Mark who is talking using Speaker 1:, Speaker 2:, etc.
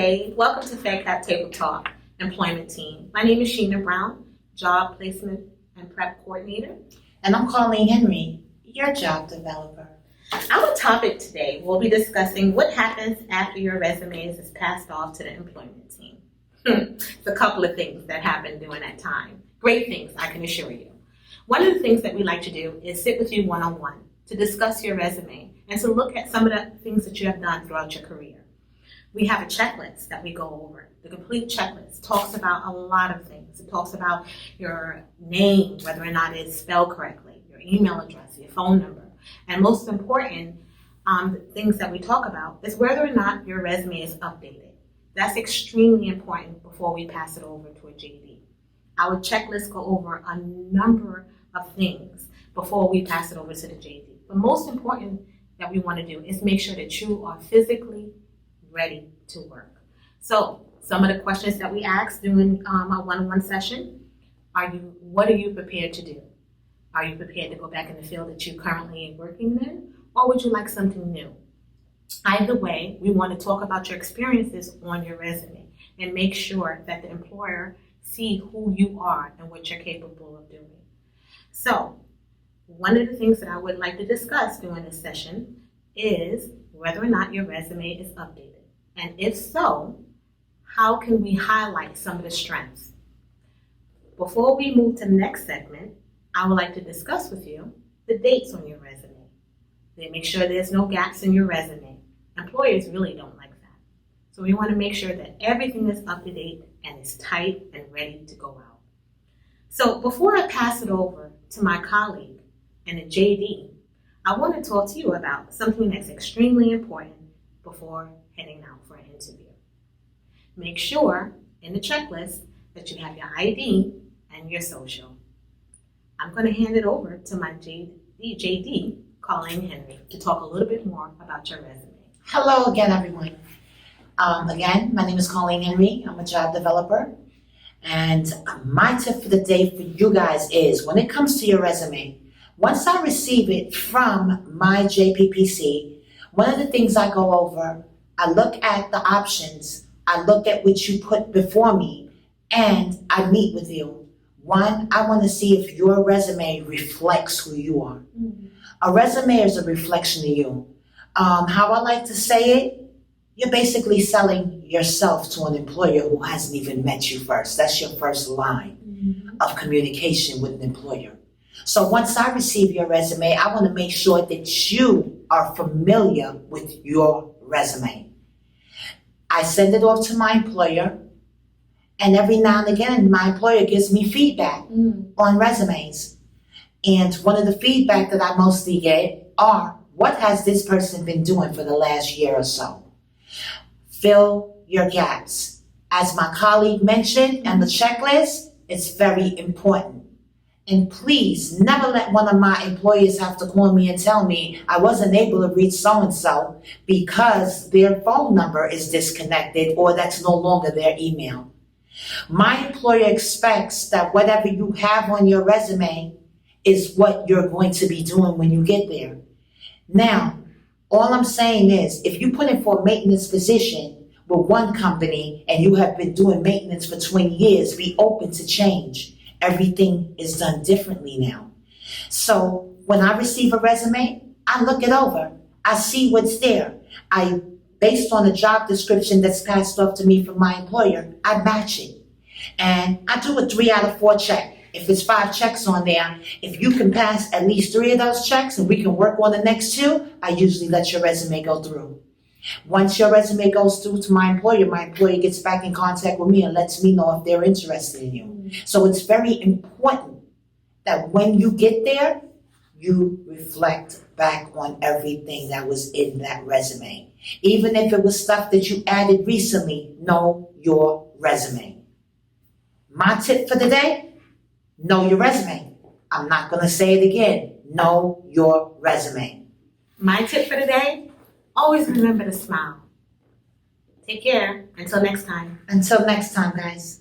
Speaker 1: day. Welcome to FEDCAP Table Talk Employment Team. My name is Sheena Brown, Job Placement and Prep Coordinator.
Speaker 2: And I'm Colleen Henry, your job developer.
Speaker 1: Our topic today, we'll be discussing what happens after your resume is passed off to the employment team. It's a couple of things that happen during that time. Great things, I can assure you. One of the things that we like to do is sit with you one-on-one to discuss your resume and to look at some of the things that you have done throughout your career. We have a checklist that we go over. The complete checklist talks about a lot of things. It talks about your name, whether or not it's spelled correctly, your email address, your phone number, and most important, the things that we talk about is whether or not your resume is updated. That's extremely important before we pass it over to a JD. Our checklist go over a number of things before we pass it over to the JD. The most important that we want to do is make sure that you are physically ready to work. So some of the questions that we ask during our one-on-one session, what are you prepared to do? Are you prepared to go back in the field that you're currently working in, or would you like something new? Either way, we want to talk about your experiences on your resume and make sure that the employer see who you are and what you're capable of doing. So one of the things that I would like to discuss during this session is whether or not your resume is updated. And if so, how can we highlight some of the strengths? Before we move to the next segment, I would like to discuss with you the dates on your resume. Then make sure there's no gaps in your resume. Employers really don't like that. So we want to make sure that everything is up to date and is tight and ready to go out. So before I pass it over to my colleague and the JD, I want to talk to you about something that's extremely important before heading out for an interview. Make sure in the checklist that you have your ID and your social. I'm going to hand it over to my JD, Colleen Henry, to talk a little bit more about your resume.
Speaker 2: Hello again, everyone. Again, my name is Colleen Henry. I'm a job developer. And my tip for the day for you guys is when it comes to your resume, once I receive it from my JPPC, one of the things I go over, I look at the options, I look at what you put before me, and I meet with you. One, I want to see if your resume reflects who you are. Mm-hmm. A resume is a reflection of you. How I like to say it, you're basically selling yourself to an employer who hasn't even met you first. That's your first line of communication with an employer. So once I receive your resume, I want to make sure that you are familiar with your resume. I send it off to my employer, and every now and again, my employer gives me feedback on resumes. And one of the feedback that I mostly get are, what has this person been doing for the last year or so? Fill your gaps. As my colleague mentioned, and the checklist, it's very important. And please never let one of my employees have to call me and tell me I wasn't able to reach so-and-so because their phone number is disconnected or that's no longer their email. My employer expects that whatever you have on your resume is what you're going to be doing when you get there. Now, all I'm saying is if you put in for a maintenance position with one company and you have been doing maintenance for 20 years, be open to change. Everything is done differently now. So when I receive a resume, I look it over. I see what's there. Based on a job description that's passed off to me from my employer, I match it. And I do a 3 out of 4 check. If it's 5 checks on there, if you can pass at least 3 of those checks and we can work on the next 2, I usually let your resume go through. Once your resume goes through to my employer gets back in contact with me and lets me know if they're interested in you. So it's very important that when you get there, you reflect back on everything that was in that resume. Even if it was stuff that you added recently, know your resume. My tip for the day, know your resume. I'm not going to say it again. Know your resume.
Speaker 1: My tip for the day, always remember to smile. Take care. Until next time.
Speaker 2: Until next time, guys.